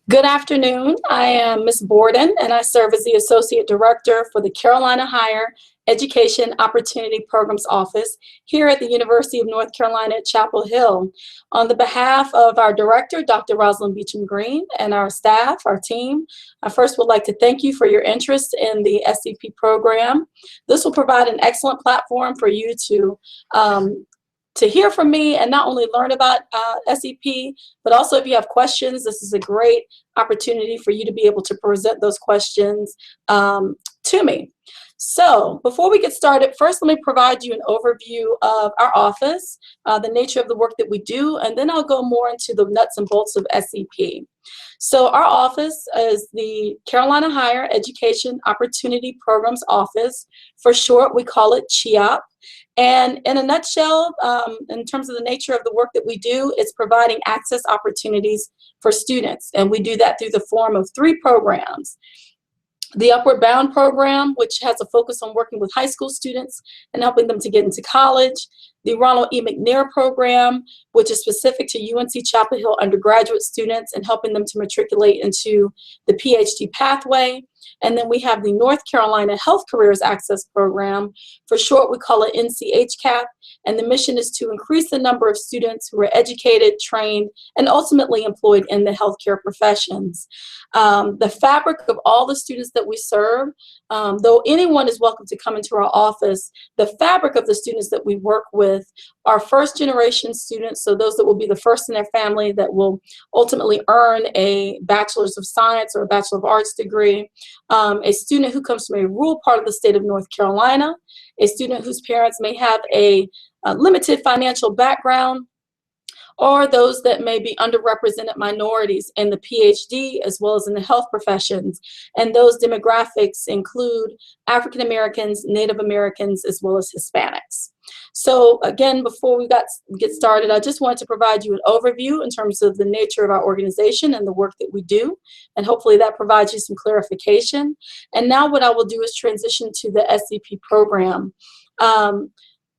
Good afternoon. I am Ms. Borden, and I serve as the Associate Director for the Carolina Higher Education Opportunity Programs Office here at the University of North Carolina at Chapel Hill. On the behalf of our Director, Dr. Rosalind Beecham Green, and our staff, our team, I first would like to thank you for your interest in the S.E.P program. This will provide an excellent platform for you to hear from me and not only learn about S.E.P, but also if you have questions, this is a great opportunity for you to be able to present those questions to me. So before we get started, first let me provide you an overview of our office, the nature of the work that we do, and then I'll go more into the nuts and bolts of S.E.P. So our office is the Carolina Higher Education Opportunity Programs Office. For short, we call it CHEOP. And in a nutshell, in terms of the nature of the work that we do, it's providing access opportunities for students. And we do that through the form of 3 programs. The Upward Bound program, which has a focus on working with high school students and helping them to get into college. The Ronald E. McNair program, which is specific to UNC Chapel Hill undergraduate students and helping them to matriculate into the PhD pathway. And then we have the North Carolina Health Careers Access Program. For short, we call it NCHCAP. And the mission is to increase the number of students who are educated, trained, and ultimately employed in the healthcare professions. The fabric of all the students that we serve, though anyone is welcome to come into our office, the fabric of the students that we work with are first-generation students, so those that will be the first in their family that will ultimately earn a Bachelor's of Science or a Bachelor of Arts degree, a student who comes from a rural part of the state of North Carolina, a student whose parents may have a limited financial background, or those that may be underrepresented minorities in the PhD as well as in the health professions. And those demographics include African Americans, Native Americans, as well as Hispanics. So again, before we get started, I just wanted to provide you an overview in terms of the nature of our organization and the work that we do. And hopefully that provides you some clarification. And now what I will do is transition to the S.E.P program.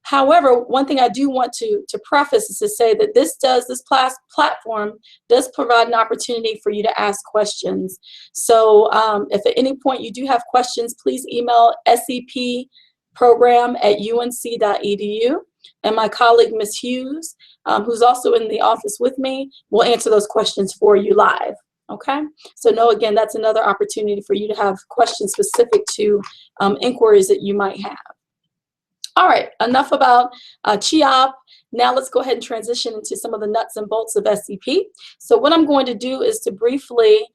However, one thing I do want to preface is to say that this platform does provide an opportunity for you to ask questions. So if at any point you do have questions, please email sepprogram@unc.edu. And my colleague, Ms. Hughes, who's also in the office with me, will answer those questions for you live. Okay, so no, again, that's another opportunity for you to have questions specific to inquiries that you might have. All right, enough about CHEOP. Now let's go ahead and transition into some of the nuts and bolts of S.E.P. So what I'm going to do is to briefly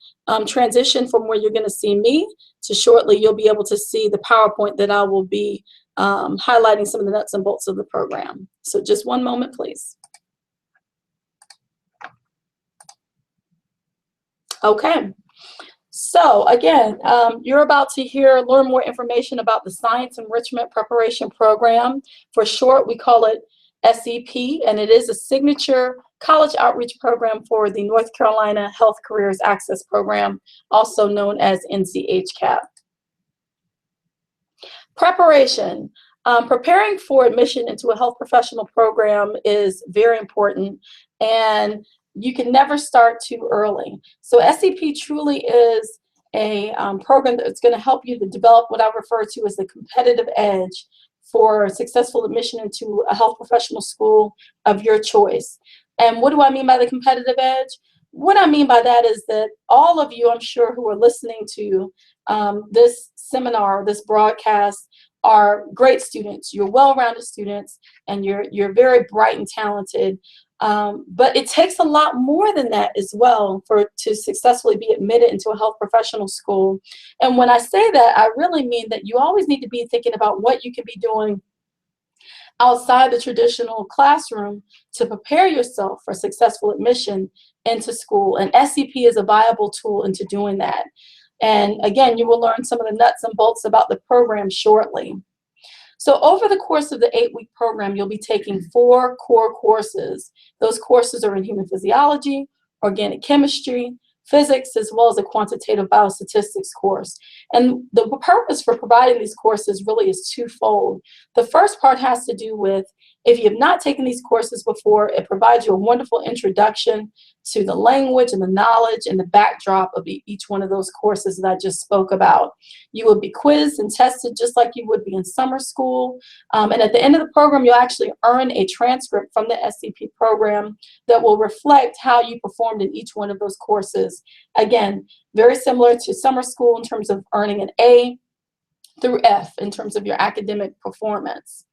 transition from where you're going to see me to shortly you'll be able to see the PowerPoint that I will be highlighting some of the nuts and bolts of the program. So just one moment, please. Okay. So again, you're about to learn more information about the Science Enrichment Preparation Program. For short, we call it S.E.P, and it is a signature college outreach program for the North Carolina Health Careers Access Program, also known as NCHCAP. Preparation. Preparing for admission into a health professional program is very important, and you can never start too early. So S.E.P truly is a program that's going to help you to develop what I refer to as the competitive edge for successful admission into a health professional school of your choice. And what do I mean by the competitive edge? What I mean by that is that all of you, I'm sure, who are listening to this seminar, this broadcast, are great students. You're well-rounded students, and you're very bright and talented. But it takes a lot more than that as well to successfully be admitted into a health professional school. And when I say that, I really mean that you always need to be thinking about what you can be doing outside the traditional classroom to prepare yourself for successful admission into school. And S.E.P is a viable tool into doing that. And again, you will learn some of the nuts and bolts about the program shortly. So over the course of the 8-week program, you'll be taking 4 core courses. Those courses are in human physiology, organic chemistry, physics, as well as a quantitative biostatistics course. And the purpose for providing these courses really is twofold. The first part has to do with If you have not taken these courses before, it provides you a wonderful introduction to the language and the knowledge and the backdrop of each one of those courses that I just spoke about. You will be quizzed and tested just like you would be in summer school. And at the end of the program, you'll actually earn a transcript from the S.E.P program that will reflect how you performed in each one of those courses. Again, very similar to summer school in terms of earning an A through F in terms of your academic performance.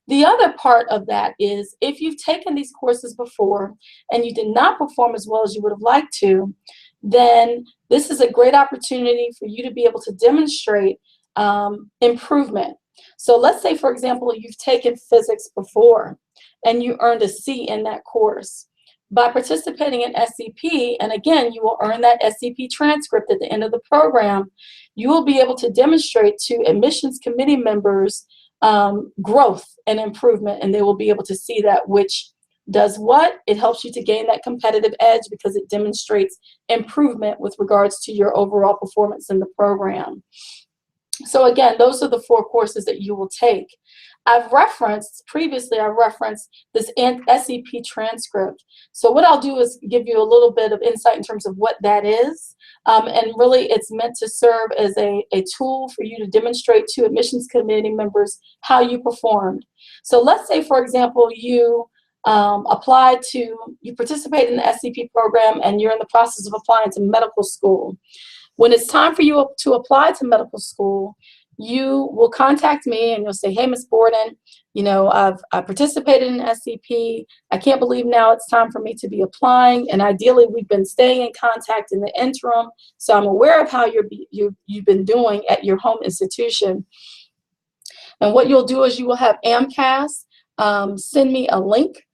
The other part of that is if you've taken these courses before and you did not perform as well as you would have liked to, then this is a great opportunity for you to be able to demonstrate improvement. So let's say, for example, you've taken physics before and you earned a C in that course. By participating in S.E.P, and again, you will earn that S.E.P transcript at the end of the program, you will be able to demonstrate to admissions committee members growth and improvement, and they will be able to see that, which does what? It helps you to gain that competitive edge because it demonstrates improvement with regards to your overall performance in the program. So again, those are the 4 courses that you will take. Previously I referenced this S.E.P transcript. So what I'll do is give you a little bit of insight in terms of what that is. And really it's meant to serve as a tool for you to demonstrate to admissions committee members how you performed. So let's say, for example, you participate in the S.E.P program and you're in the process of applying to medical school. When it's time for you to apply to medical school, you will contact me and you'll say, hey, Ms. Borden, you know, I participated in S.E.P. I can't believe now it's time for me to be applying. And ideally, we've been staying in contact in the interim. So I'm aware of how you've been doing at your home institution. And what you'll do is you will have AMCAS send me a link.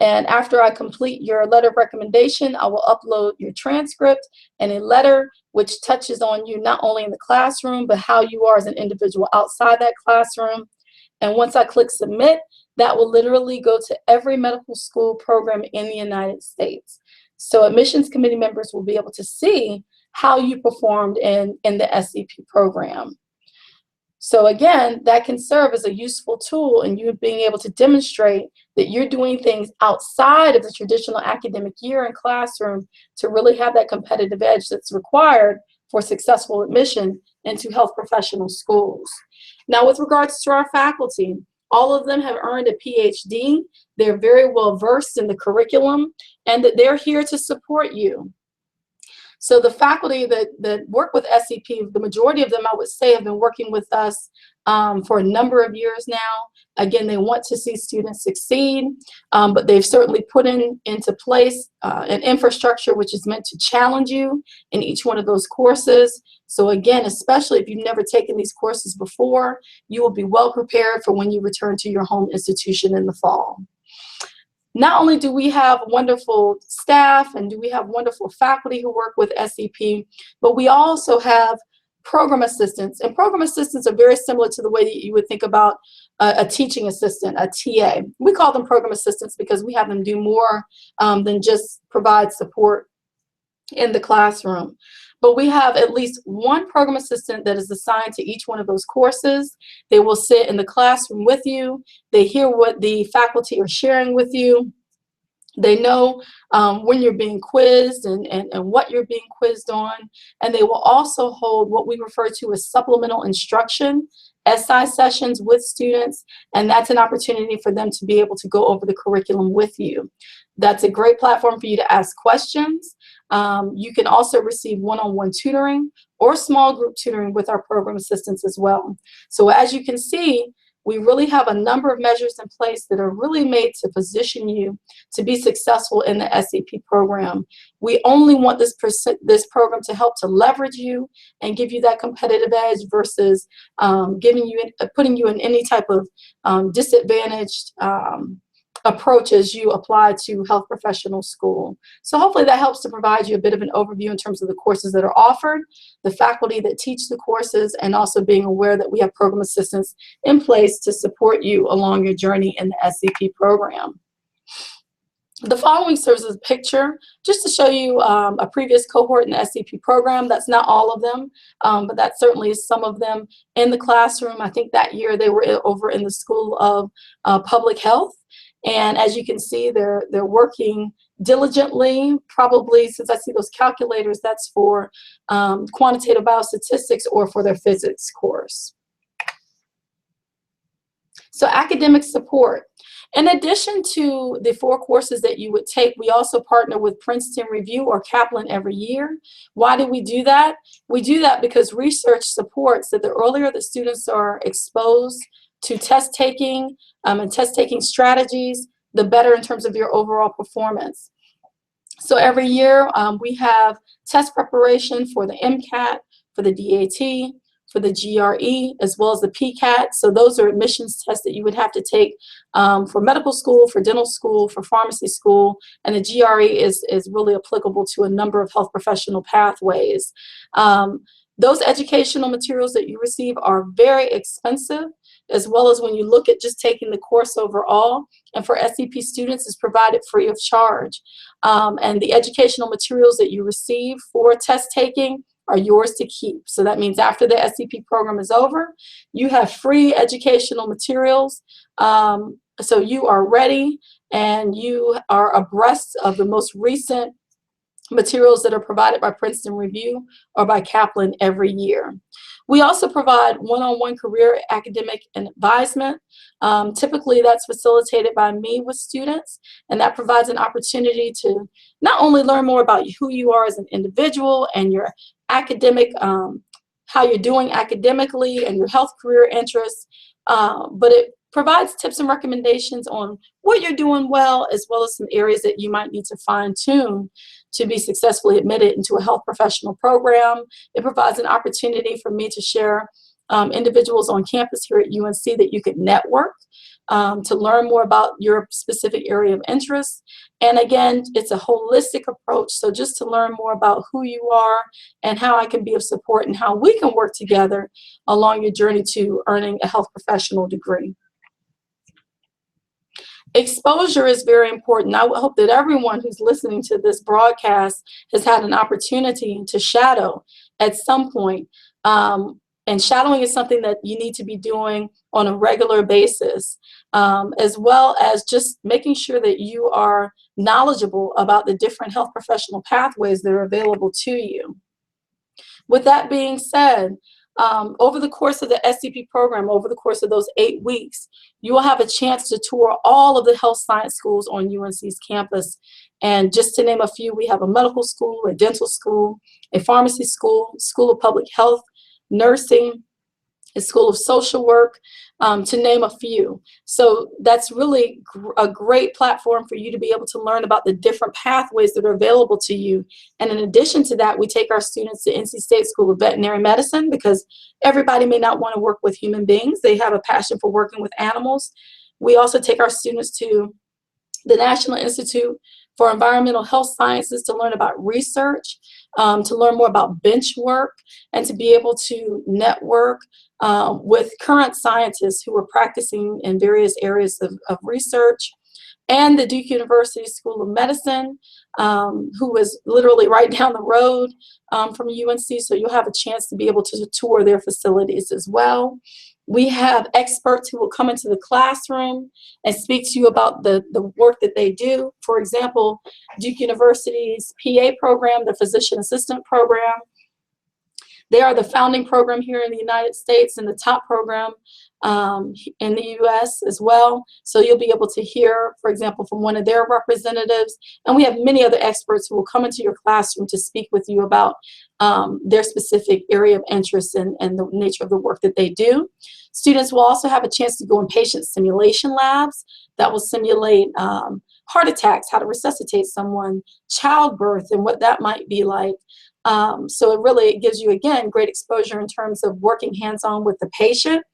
And after I complete your letter of recommendation, I will upload your transcript and a letter which touches on you not only in the classroom, but how you are as an individual outside that classroom. And once I click submit, that will literally go to every medical school program in the United States. So admissions committee members will be able to see how you performed in the S.E.P program. So again, that can serve as a useful tool in you being able to demonstrate that you're doing things outside of the traditional academic year and classroom to really have that competitive edge that's required for successful admission into health professional schools. Now, with regards to our faculty, all of them have earned a PhD. They're very well versed in the curriculum, and that they're here to support you. So the faculty that work with S.E.P, the majority of them, I would say, have been working with us for a number of years now. Again, they want to see students succeed, but they've certainly put into place an infrastructure which is meant to challenge you in each one of those courses. So again, especially if you've never taken these courses before, you will be well prepared for when you return to your home institution in the fall. Not only do we have wonderful staff and do we have wonderful faculty who work with S.E.P, but we also have program assistants. And program assistants are very similar to the way that you would think about a teaching assistant, a TA. We call them program assistants because we have them do more than just provide support in the classroom. But we have at least one program assistant that is assigned to each one of those courses. They will sit in the classroom with you. They hear what the faculty are sharing with you. They know when you're being quizzed and what you're being quizzed on. And they will also hold what we refer to as supplemental instruction, SI sessions with students. And that's an opportunity for them to be able to go over the curriculum with you. That's a great platform for you to ask questions. You can also receive one-on-one tutoring or small group tutoring with our program assistants as well. So as you can see, we really have a number of measures in place that are really made to position you to be successful in the S.E.P program. We only want this program to help to leverage you and give you that competitive edge versus putting you in any type of disadvantaged approach as you apply to health professional school. So hopefully that helps to provide you a bit of an overview in terms of the courses that are offered, the faculty that teach the courses, and also being aware that we have program assistants in place to support you along your journey in the S.E.P program. The following serves as a picture just to show you a previous cohort in the S.E.P program. That's not all of them, but that certainly is some of them in the classroom. I think that year they were over in the School of Public Health. And as you can see, they're working diligently. Probably, since I see those calculators, that's for quantitative biostatistics or for their physics course. So academic support. In addition to the 4 courses that you would take, we also partner with Princeton Review or Kaplan every year. Why do we do that? We do that because research supports that the earlier the students are exposed to test taking and test taking strategies, the better in terms of your overall performance. So every year we have test preparation for the MCAT, for the DAT, for the GRE, as well as the PCAT. So those are admissions tests that you would have to take for medical school, for dental school, for pharmacy school, and the GRE is really applicable to a number of health professional pathways. Those educational materials that you receive are very expensive, as well as when you look at just taking the course overall. And for S.E.P students, it's provided free of charge. And the educational materials that you receive for test taking are yours to keep. So that means after the S.E.P program is over, you have free educational materials. So you are ready and you are abreast of the most recent materials that are provided by Princeton Review or by Kaplan every year. We also provide one-on-one career academic advisement. Typically that's facilitated by me with students, and that provides an opportunity to not only learn more about who you are as an individual and your academic, how you're doing academically and your health career interests, but it provides tips and recommendations on what you're doing well, as well as some areas that you might need to fine-tune to be successfully admitted into a health professional program. It provides an opportunity for me to share individuals on campus here at UNC that you could network to learn more about your specific area of interest. And again, it's a holistic approach. So just to learn more about who you are and how I can be of support and how we can work together along your journey to earning a health professional degree. Exposure is very important. I hope that everyone who's listening to this broadcast has had an opportunity to shadow at some point. And shadowing is something that you need to be doing on a regular basis, as well as just making sure that you are knowledgeable about the different health professional pathways that are available to you. With that being said, over the course of the S.E.P program, over the course of those 8 weeks, you will have a chance to tour all of the health science schools on UNC's campus. And just to name a few, we have a medical school, a dental school, a pharmacy school, school of public health, nursing, a school of social work, to name a few. So that's really a great platform for you to be able to learn about the different pathways that are available to you. And in addition to that, we take our students to NC State School of Veterinary Medicine, because everybody may not want to work with human beings. They have a passion for working with animals. We also take our students to the National Institute for Environmental Health Sciences to learn about research, to learn more about bench work, and to be able to network with current scientists who are practicing in various areas of research. And the Duke University School of Medicine, who is literally right down the road from UNC, so you'll have a chance to be able to tour their facilities as well. We have experts who will come into the classroom and speak to you about the work that they do. For example, Duke University's PA program, the Physician Assistant program, they are the founding program here in the United States and the top program in the US as well. So you'll be able to hear, for example, from one of their representatives. And we have many other experts who will come into your classroom to speak with you about their specific area of interest and the nature of the work that they do. Students will also have a chance to go in patient simulation labs that will simulate heart attacks, how to resuscitate someone, childbirth, and what that might be like. So it really gives you, again, great exposure in terms of working hands-on with the patient.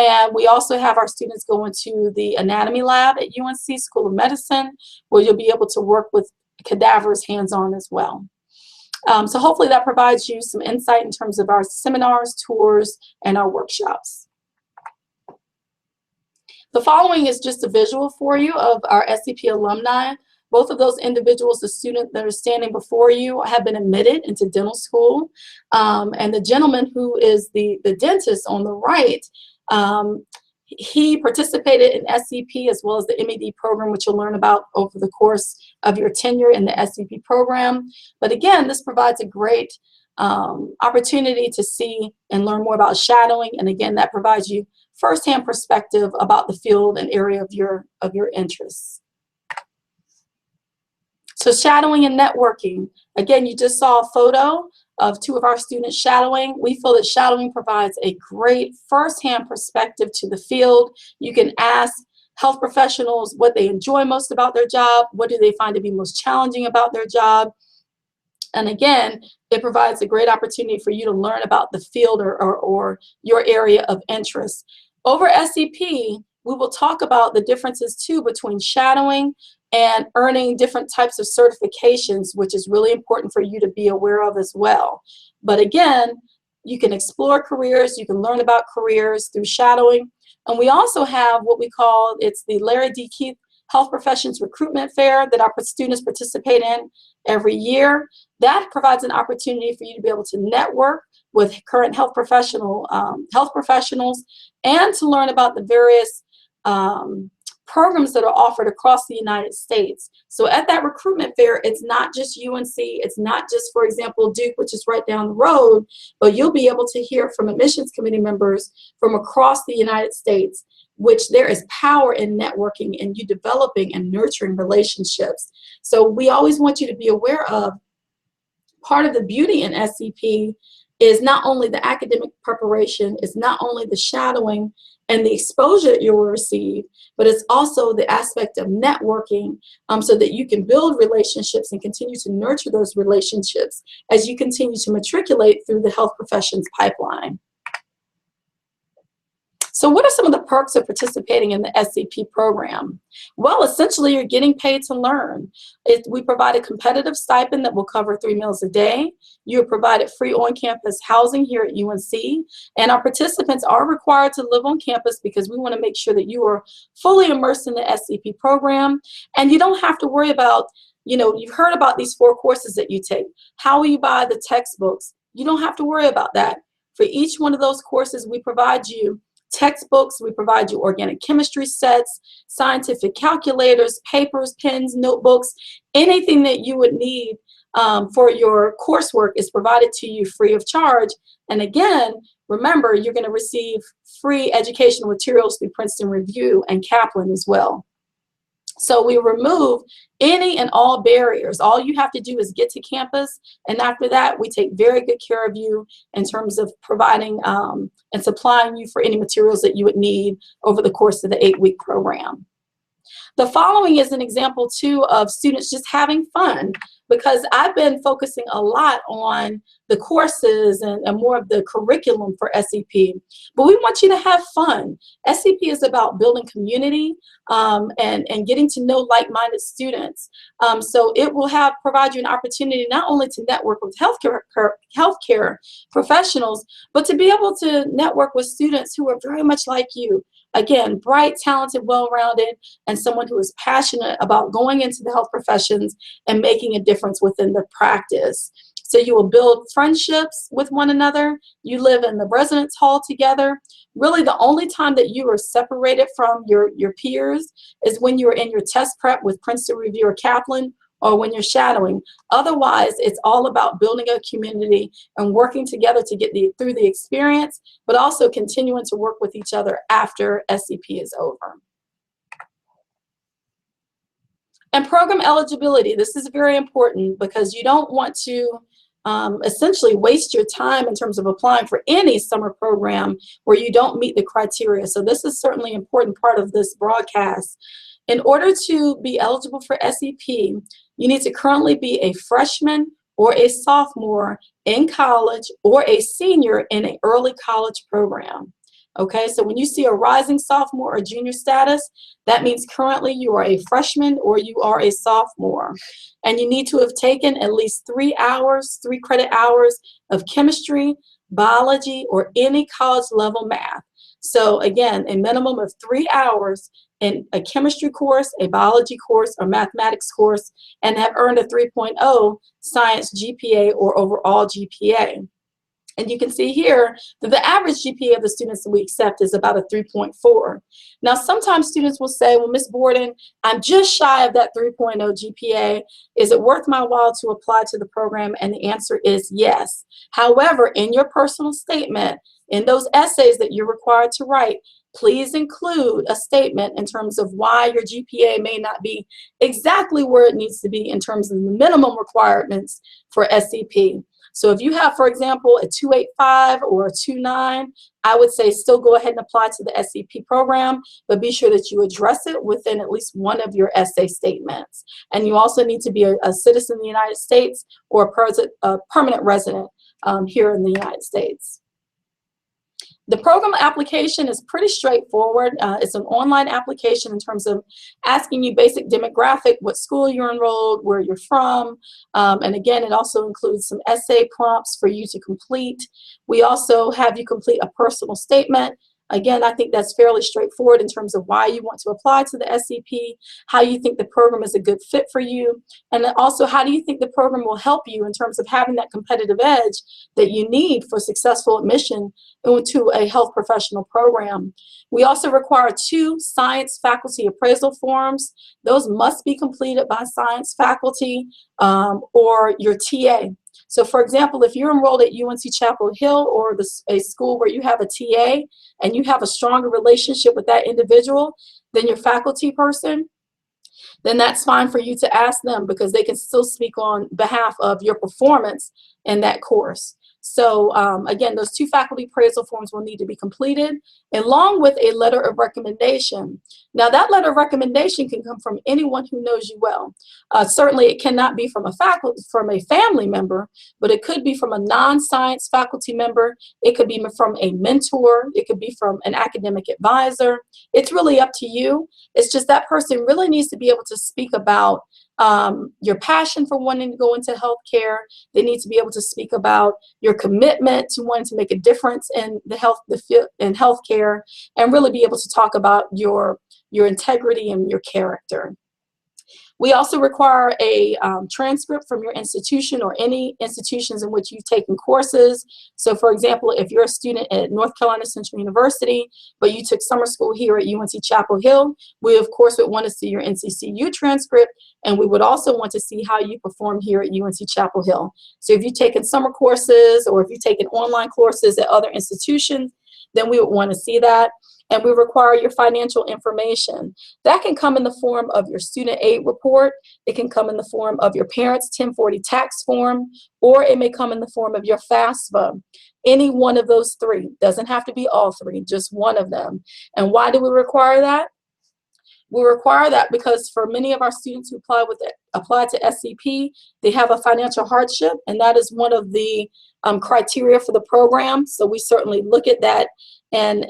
And we also have our students go into the anatomy lab at UNC School of Medicine, where you'll be able to work with cadavers hands-on as well. So hopefully that provides you some insight in terms of our seminars, tours, and our workshops. The following is just a visual for you of our S.E.P alumni. Both of those individuals, the student that are standing before you, have been admitted into dental school. And the gentleman who is the dentist on the right, He participated in S.E.P as well as the MED program, which you'll learn about over the course of your tenure in the S.E.P program. But again, this provides a great opportunity to see and learn more about shadowing. And again, that provides you firsthand perspective about the field and area of your interests. So shadowing and networking. Again, you just saw a photo of two of our students shadowing. We feel that shadowing provides a great firsthand perspective to the field. You can ask health professionals what they enjoy most about their job, what do they find to be most challenging about their job. And again, it provides a great opportunity for you to learn about the field or your area of interest. Over S.E.P, we will talk about the differences too between shadowing and earning different types of certifications, which is really important for you to be aware of as well. But again, you can explore careers, you can learn about careers through shadowing. And we also have what we call, it's the Larry D. Keith Health Professions Recruitment Fair that our students participate in every year. That provides an opportunity for you to be able to network with current health professionals and to learn about the various programs that are offered across the United States. So at that recruitment fair, it's not just UNC, it's not just, for example, Duke, which is right down the road, but you'll be able to hear from admissions committee members from across the United States, which there is power in networking and you developing and nurturing relationships. So we always want you to be aware of part of the beauty in S.E.P is not only the academic preparation, it's not only the shadowing and the exposure that you will receive, but it's also the aspect of networking so that you can build relationships and continue to nurture those relationships as you continue to matriculate through the health professions pipeline. So what are some of the perks of participating in the S.E.P program? Well, essentially, you're getting paid to learn. We provide a competitive stipend that will cover 3 meals a day. You're provided free on-campus housing here at UNC. And our participants are required to live on campus because we want to make sure that you are fully immersed in the S.E.P program. And you don't have to worry about, you've heard about these 4 courses that you take. How will you buy the textbooks? You don't have to worry about that. For each one of those courses, we provide you textbooks, we provide you organic chemistry sets, scientific calculators, papers, pens, notebooks, anything that you would need for your coursework is provided to you free of charge. And again, remember, you're going to receive free educational materials through Princeton Review and Kaplan as well. So we remove any and all barriers. All you have to do is get to campus, and after that, we take very good care of you in terms of providing and supplying you for any materials that you would need over the course of the 8-week program. The following is an example too of students just having fun, because I've been focusing a lot on the courses and more of the curriculum for S.E.P. But we want you to have fun. S.E.P. is about building community and getting to know like-minded students. So it will provide you an opportunity not only to network with healthcare professionals, but to be able to network with students who are very much like you. Again, bright, talented, well-rounded, and someone who is passionate about going into the health professions and making a difference within the practice. So you will build friendships with one another. You live in the residence hall together. Really, the only time that you are separated from your peers is when you're in your test prep with Princeton Review or Kaplan, or when you're shadowing. Otherwise, it's all about building a community and working together to get through the experience, but also continuing to work with each other after S.E.P is over. And program eligibility. This is very important because you don't want to essentially waste your time in terms of applying for any summer program where you don't meet the criteria. So this is certainly an important part of this broadcast. In order to be eligible for S.E.P, you need to currently be a freshman or a sophomore in college or a senior in an early college program. Okay, so when you see a rising sophomore or junior status, that means currently you are a freshman or you are a sophomore. And you need to have taken at least 3 credit hours of chemistry, biology, or any college level math. So again, a minimum of 3 hours in a chemistry course, a biology course, or mathematics course, and have earned a 3.0 science GPA or overall GPA. And you can see here that the average GPA of the students that we accept is about a 3.4. Now, sometimes students will say, well, Ms. Borden, I'm just shy of that 3.0 GPA. Is it worth my while to apply to the program? And the answer is yes. However, in your personal statement, in those essays that you're required to write, please include a statement in terms of why your GPA may not be exactly where it needs to be in terms of the minimum requirements for S.E.P. So if you have, for example, a 2.85 or a 2.9, I would say still go ahead and apply to the S.E.P program, but be sure that you address it within at least one of your essay statements. And you also need to be a citizen of the United States or a permanent resident here in the United States. The program application is pretty straightforward. It's an online application in terms of asking you basic demographic, what school you're enrolled, where you're from, and again, it also includes some essay prompts for you to complete. We also have you complete a personal statement. Again, I think that's fairly straightforward in terms of why you want to apply to the S.E.P, how you think the program is a good fit for you, and then also how do you think the program will help you in terms of having that competitive edge that you need for successful admission into a health professional program. We also require 2 science faculty appraisal forms. Those must be completed by science faculty or your TA. So for example, if you're enrolled at UNC Chapel Hill or a school where you have a TA and you have a stronger relationship with that individual than your faculty person, then that's fine for you to ask them because they can still speak on behalf of your performance in that course. So again, those 2 faculty appraisal forms will need to be completed along with a letter of recommendation. Now that letter of recommendation can come from anyone who knows you well. Certainly it cannot be from a family member, but it could be from a non-science faculty member. It could be from a mentor. It could be from an academic advisor. It's really up to you. It's just that person really needs to be able to speak about your passion for wanting to go into healthcare. They need to be able to speak about your commitment to wanting to make a difference in the field in healthcare, and really be able to talk about your integrity and your character. We also require a transcript from your institution or any institutions in which you've taken courses. So for example, if you're a student at North Carolina Central University, but you took summer school here at UNC Chapel Hill, we of course would want to see your NCCU transcript, and we would also want to see how you perform here at UNC Chapel Hill. So if you've taken summer courses or if you've taken online courses at other institutions, then we would want to see that. And we require your financial information. That can come in the form of your student aid report. It can come in the form of your parents' 1040 tax form, or it may come in the form of your FAFSA. Any one of those 3. Doesn't have to be all 3, just one of them. And why do we require that? We require that because for many of our students who apply to S.E.P, they have a financial hardship, and that is one of the criteria for the program. So we certainly look at that and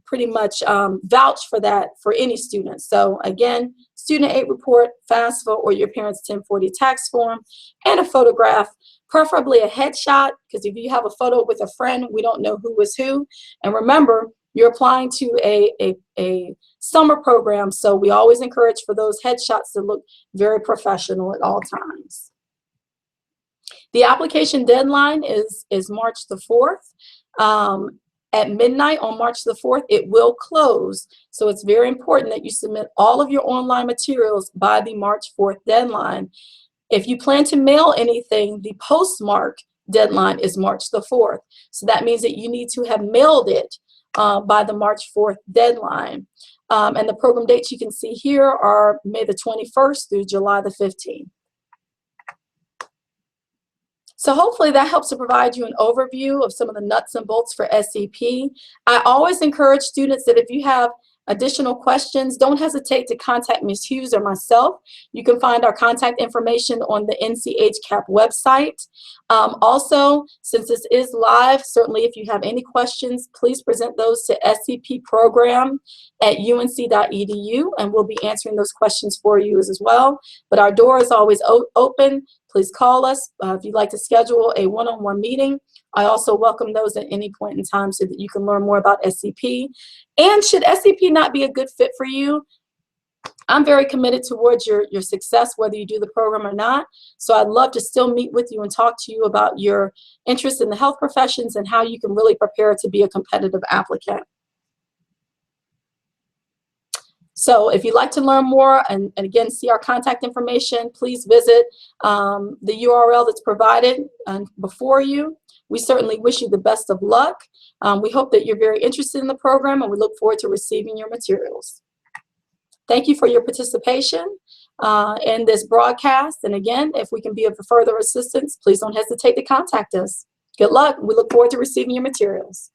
pretty much vouch for that for any student. So again, student aid report, FAFSA, or your parents' 1040 tax form, and a photograph, preferably a headshot, because if you have a photo with a friend, we don't know who is who. And remember, you're applying to a summer program, so we always encourage for those headshots to look very professional at all times. The application deadline is March the 4th. At midnight on March the 4th, it will close. So it's very important that you submit all of your online materials by the March 4th deadline. If you plan to mail anything, the postmark deadline is March the 4th. So that means that you need to have mailed it by the March 4th deadline. And the program dates you can see here are May the 21st through July the 15th. So hopefully that helps to provide you an overview of some of the nuts and bolts for S.E.P. I always encourage students that if you have additional questions, don't hesitate to contact Ms. Hughes or myself. You can find our contact information on the NCHCAP website. Also, since this is live, certainly if you have any questions, please present those to scpprogram@unc.edu, and we'll be answering those questions for you as well. But our door is always open. Please call us if you'd like to schedule a one-on-one meeting. I also welcome those at any point in time so that you can learn more about S.E.P. And should S.E.P not be a good fit for you, I'm very committed towards your success, whether you do the program or not. So I'd love to still meet with you and talk to you about your interest in the health professions and how you can really prepare to be a competitive applicant. So if you'd like to learn more and again see our contact information, please visit the URL that's provided before you. We certainly wish you the best of luck. We hope that you're very interested in the program, and we look forward to receiving your materials. Thank you for your participation in this broadcast. And again, if we can be of further assistance, please don't hesitate to contact us. Good luck. We look forward to receiving your materials.